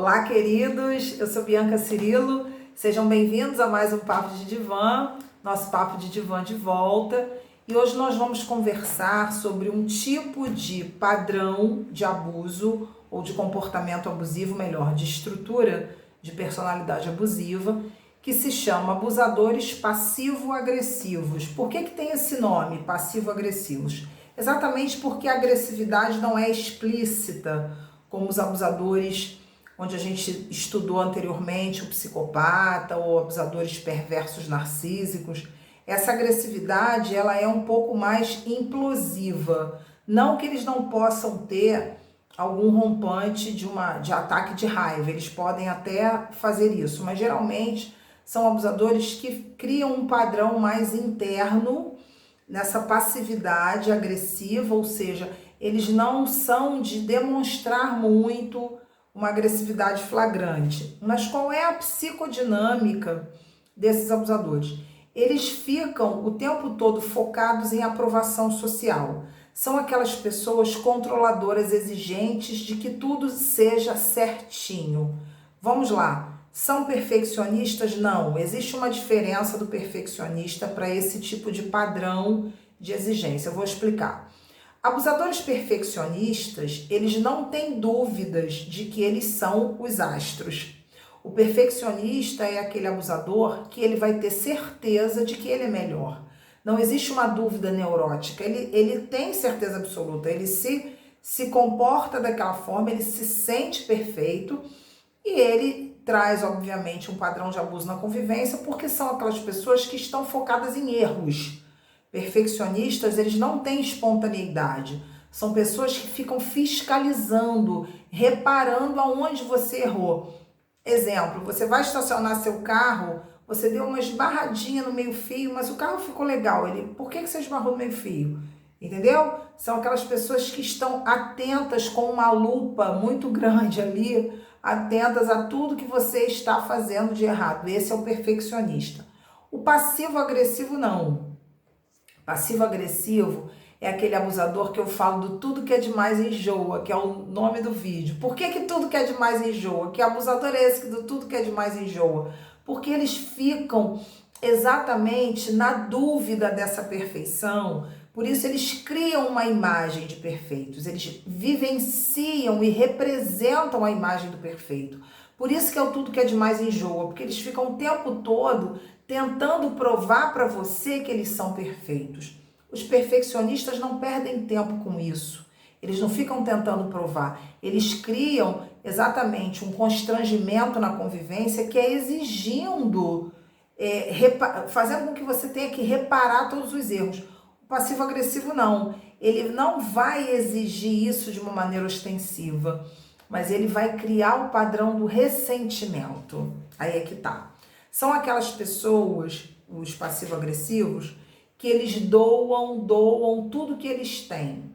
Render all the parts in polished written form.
Olá, queridos, eu sou Bianca Cirilo, sejam bem-vindos a mais um Papo de Divã, nosso Papo de Divã de volta. E hoje nós vamos conversar sobre um tipo de padrão de abuso ou de comportamento abusivo, melhor, de estrutura de personalidade abusiva, que se chama abusadores passivo-agressivos. Por que tem esse nome, passivo-agressivos? Exatamente porque a agressividade não é explícita, como os abusadores, onde a gente estudou anteriormente, o psicopata ou abusadores perversos narcísicos. Essa agressividade, ela é um pouco mais implosiva. Não que eles não possam ter algum rompante de ataque de raiva, eles podem até fazer isso, mas geralmente são abusadores que criam um padrão mais interno nessa passividade agressiva, ou seja, eles não são de demonstrar muito uma agressividade flagrante. Mas qual é a psicodinâmica desses abusadores? Eles ficam o tempo todo focados em aprovação social. São aquelas pessoas controladoras, exigentes de que tudo seja certinho. Vamos lá. São perfeccionistas? Não. Existe uma diferença do perfeccionista para esse tipo de padrão de exigência. Eu vou explicar. Abusadores perfeccionistas, eles não têm dúvidas de que eles são os astros. O perfeccionista é aquele abusador que ele vai ter certeza de que ele é melhor. Não existe uma dúvida neurótica, ele tem certeza absoluta, ele se comporta daquela forma, ele se sente perfeito e ele traz, obviamente, um padrão de abuso na convivência, porque são aquelas pessoas que estão focadas em erros. Perfeccionistas, eles não têm espontaneidade. São pessoas que ficam fiscalizando, reparando aonde você errou. Exemplo, você vai estacionar seu carro, você deu uma esbarradinha no meio-fio, mas o carro ficou legal. Por que você esbarrou no meio-fio? Entendeu? São aquelas pessoas que estão atentas com uma lupa muito grande ali, atentas a tudo que você está fazendo de errado. Esse é o perfeccionista. O passivo-agressivo não. Passivo-agressivo é aquele abusador que eu falo do tudo que é demais enjoa, que é o nome do vídeo. Por que tudo que é demais enjoa? Que abusador é esse que do tudo que é demais enjoa? Porque eles ficam exatamente na dúvida dessa perfeição. Por isso eles criam uma imagem de perfeitos, eles vivenciam e representam a imagem do perfeito. Por isso que é o tudo que é demais enjoa, porque eles ficam o tempo todo tentando provar para você que eles são perfeitos. Os perfeccionistas não perdem tempo com isso. Eles não ficam tentando provar. Eles criam exatamente um constrangimento na convivência que é exigindo, fazendo com que você tenha que reparar todos os erros. O passivo-agressivo não. Ele não vai exigir isso de uma maneira ostensiva, mas ele vai criar o padrão do ressentimento. Aí é que tá. São aquelas pessoas, os passivo-agressivos, que eles doam tudo que eles têm.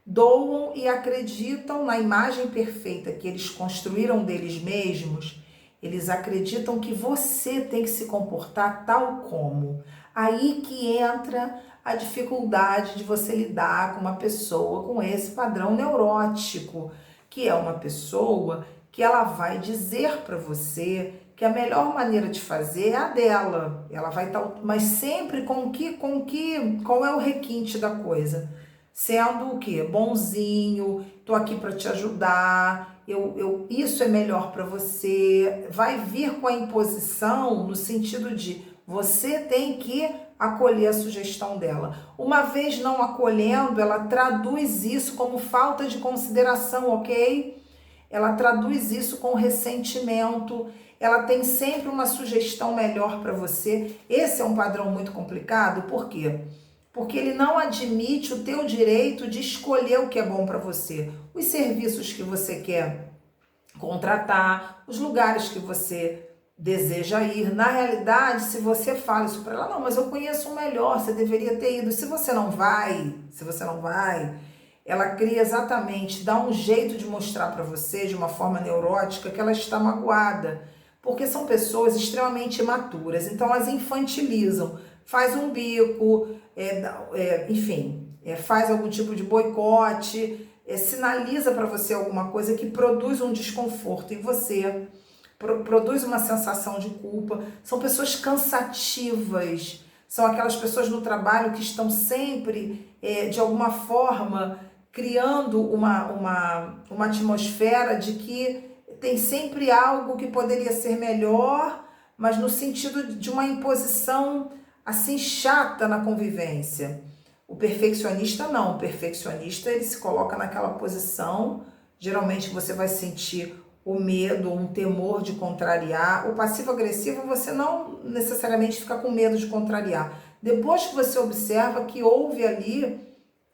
Doam e acreditam na imagem perfeita que eles construíram deles mesmos. Eles acreditam que você tem que se comportar tal como. Aí que entra a dificuldade de você lidar com uma pessoa com esse padrão neurótico, que é uma pessoa que ela vai dizer para você que a melhor maneira de fazer é a dela. Ela vai estar, mas sempre qual é o requinte da coisa? Sendo o quê? Bonzinho, tô aqui para te ajudar, isso é melhor para você. Vai vir com a imposição no sentido de você tem que acolher a sugestão dela. Uma vez não acolhendo, ela traduz isso como falta de consideração, ok? Ela traduz isso com ressentimento, ela tem sempre uma sugestão melhor para você. Esse é um padrão muito complicado, por quê? Porque ele não admite o teu direito de escolher o que é bom para você. Os serviços que você quer contratar, os lugares que você deseja ir. Na realidade, se você fala isso para ela, não, mas eu conheço um melhor, você deveria ter ido. Se você não vai, ela cria exatamente, dá um jeito de mostrar para você, de uma forma neurótica, que ela está magoada. Porque são pessoas extremamente imaturas, então elas infantilizam. Faz um bico, enfim, faz algum tipo de boicote, sinaliza para você alguma coisa que produz um desconforto em você, produz uma sensação de culpa. São pessoas cansativas, são aquelas pessoas no trabalho que estão sempre, de alguma forma, criando uma atmosfera de que tem sempre algo que poderia ser melhor, mas no sentido de uma imposição assim chata na convivência. O perfeccionista não, o perfeccionista ele se coloca naquela posição, geralmente você vai sentir o medo, um temor de contrariar. O passivo-agressivo você não necessariamente fica com medo de contrariar. Depois que você observa que houve ali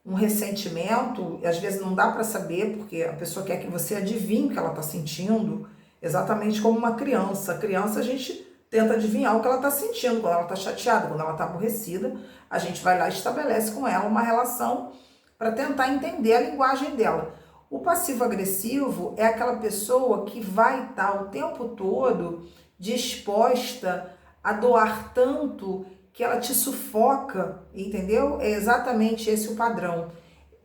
um ressentimento, e às vezes não dá para saber, porque a pessoa quer que você adivinhe o que ela está sentindo, exatamente como uma criança. A criança a gente tenta adivinhar o que ela está sentindo, quando ela está chateada, quando ela está aborrecida, a gente vai lá e estabelece com ela uma relação para tentar entender a linguagem dela. O passivo-agressivo é aquela pessoa que vai estar o tempo todo disposta a doar tanto que ela te sufoca, entendeu? É exatamente esse o padrão.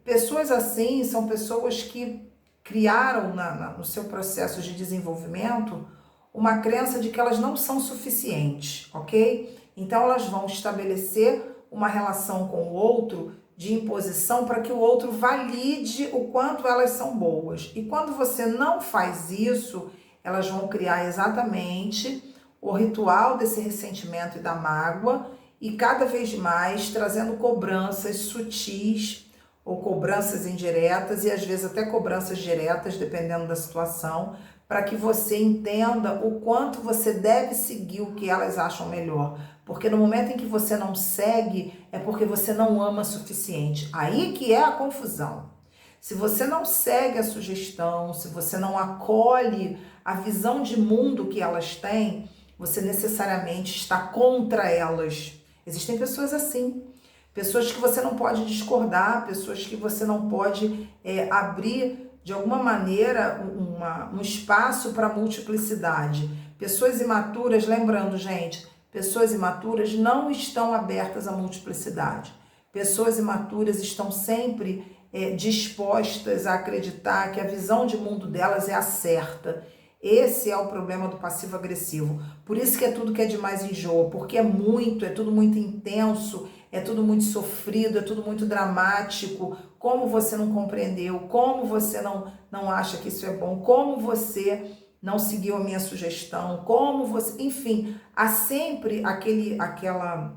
Pessoas assim são pessoas que criaram no seu processo de desenvolvimento uma crença de que elas não são suficientes, ok? Então elas vão estabelecer uma relação com o outro de imposição para que o outro valide o quanto elas são boas. E quando você não faz isso, elas vão criar exatamente o ritual desse ressentimento e da mágoa, e cada vez mais trazendo cobranças sutis ou cobranças indiretas e às vezes até cobranças diretas, dependendo da situação, para que você entenda o quanto você deve seguir o que elas acham melhor. Porque no momento em que você não segue, é porque você não ama o suficiente. Aí que é a confusão. Se você não segue a sugestão, se você não acolhe a visão de mundo que elas têm, você necessariamente está contra elas. Existem pessoas assim, pessoas que você não pode discordar, pessoas que você não pode abrir de alguma maneira um espaço para multiplicidade. Pessoas imaturas, lembrando, gente, pessoas imaturas não estão abertas à multiplicidade. Pessoas imaturas estão sempre dispostas a acreditar que a visão de mundo delas é a certa. Esse é o problema do passivo-agressivo. Por isso que é tudo que é demais enjoa, porque é tudo muito intenso, é tudo muito sofrido, é tudo muito dramático. Como você não compreendeu, como você não acha que isso é bom, como você não seguiu a minha sugestão, como você... Enfim, há sempre aquela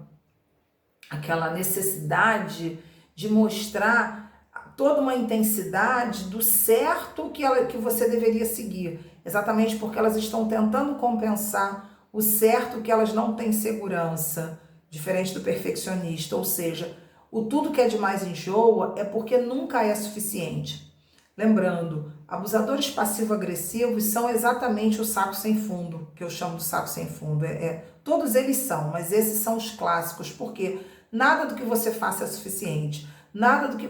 necessidade de mostrar toda uma intensidade do certo que você deveria seguir. Exatamente porque elas estão tentando compensar o certo que elas não têm segurança, diferente do perfeccionista. Ou seja, o tudo que é demais enjoa é porque nunca é suficiente. Lembrando, abusadores passivo-agressivos são exatamente o saco sem fundo, que eu chamo de saco sem fundo. Todos eles são, mas esses são os clássicos, porque nada do que você faça é suficiente.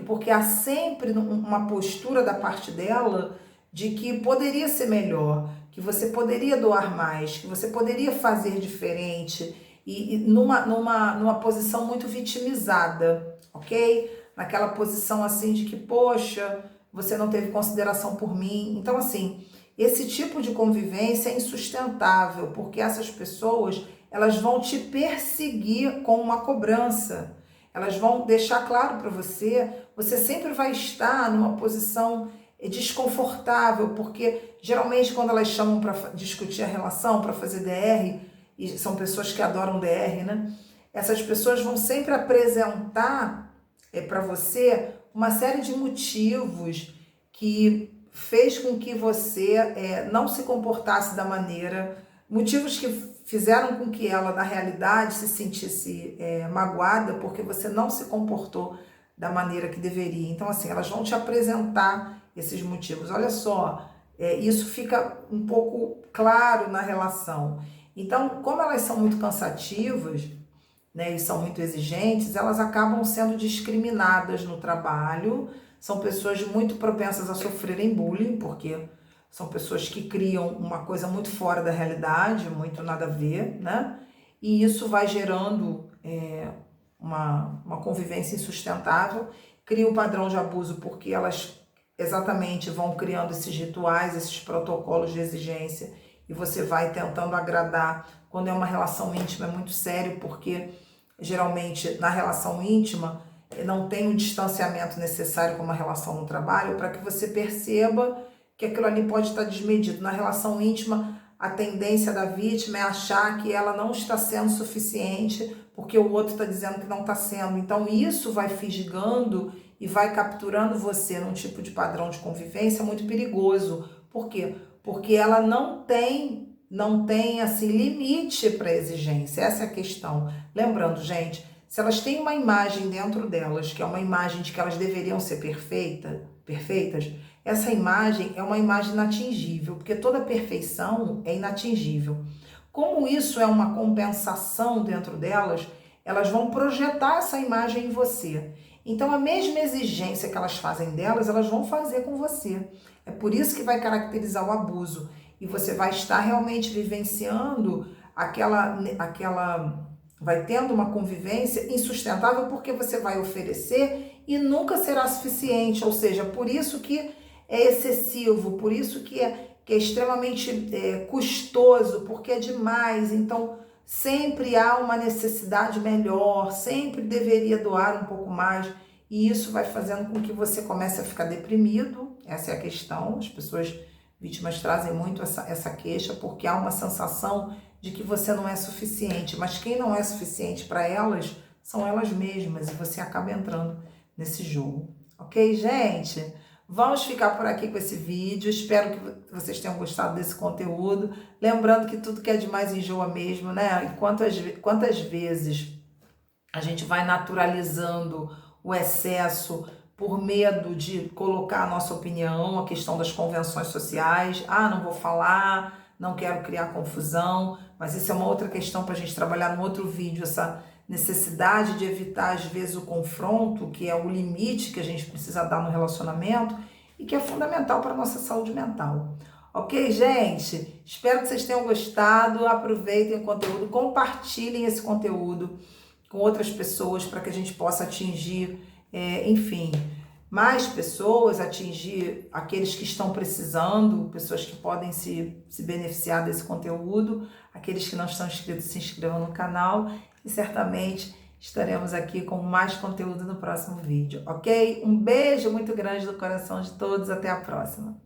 Porque há sempre uma postura da parte dela de que poderia ser melhor, que você poderia doar mais, que você poderia fazer diferente, e numa posição muito vitimizada, ok? Naquela posição assim de que, poxa, você não teve consideração por mim. Então, assim, esse tipo de convivência é insustentável, porque essas pessoas, elas vão te perseguir com uma cobrança. Elas vão deixar claro para você, você sempre vai estar numa posição desconfortável, porque geralmente quando elas chamam para discutir a relação, para fazer DR, e são pessoas que adoram DR, né? Essas pessoas vão sempre apresentar para você uma série de motivos que fez com que você não se comportasse da maneira, motivos que fizeram com que ela, na realidade, se sentisse magoada porque você não se comportou da maneira que deveria. Então, assim, elas vão te apresentar esses motivos. Olha só, isso fica um pouco claro na relação. Então, como elas são muito cansativas, né, e são muito exigentes, elas acabam sendo discriminadas no trabalho. São pessoas muito propensas a sofrerem bullying, porque são pessoas que criam uma coisa muito fora da realidade, muito nada a ver, né? E isso vai gerando uma convivência insustentável, cria um padrão de abuso, porque elas exatamente vão criando esses rituais, esses protocolos de exigência, e você vai tentando agradar. Quando é uma relação íntima é muito sério, porque geralmente na relação íntima não tem o distanciamento necessário como uma relação no trabalho para que você perceba que aquilo ali pode estar desmedido. Na relação íntima, a tendência da vítima é achar que ela não está sendo suficiente porque o outro está dizendo que não está sendo. Então isso vai fisgando e vai capturando você num tipo de padrão de convivência muito perigoso. Por quê? Porque ela não tem assim limite para exigência. Essa é a questão. Lembrando, gente, se elas têm uma imagem dentro delas, que é uma imagem de que elas deveriam ser perfeitas, essa imagem é uma imagem inatingível, porque toda perfeição é inatingível. Como isso é uma compensação dentro delas, elas vão projetar essa imagem em você. Então, a mesma exigência que elas fazem delas, elas vão fazer com você. É por isso que vai caracterizar o abuso. E você vai estar realmente vivenciando vai tendo uma convivência insustentável, porque você vai oferecer e nunca será suficiente. Ou seja, por isso que é excessivo, por isso que é extremamente custoso, porque é demais. Então, sempre há uma necessidade melhor, sempre deveria doar um pouco mais, e isso vai fazendo com que você comece a ficar deprimido. Essa é a questão. As pessoas vítimas trazem muito essa queixa, porque há uma sensação de que você não é suficiente, mas quem não é suficiente para elas são elas mesmas, e você acaba entrando nesse jogo. Ok, gente? Vamos ficar por aqui com esse vídeo. Espero que vocês tenham gostado desse conteúdo. Lembrando que tudo que é demais enjoa mesmo, né? E quantas vezes a gente vai naturalizando o excesso por medo de colocar a nossa opinião, a questão das convenções sociais. Ah, não vou falar, não quero criar confusão. Mas isso é uma outra questão para a gente trabalhar no outro vídeo, essa necessidade de evitar, às vezes, o confronto, que é o limite que a gente precisa dar no relacionamento e que é fundamental para a nossa saúde mental. Ok, gente? Espero que vocês tenham gostado. Aproveitem o conteúdo, compartilhem esse conteúdo com outras pessoas para que a gente possa atingir, enfim, mais pessoas, atingir aqueles que estão precisando, pessoas que podem se beneficiar desse conteúdo. Aqueles que não estão inscritos, se inscrevam no canal e certamente estaremos aqui com mais conteúdo no próximo vídeo, ok? Um beijo muito grande no coração de todos, até a próxima!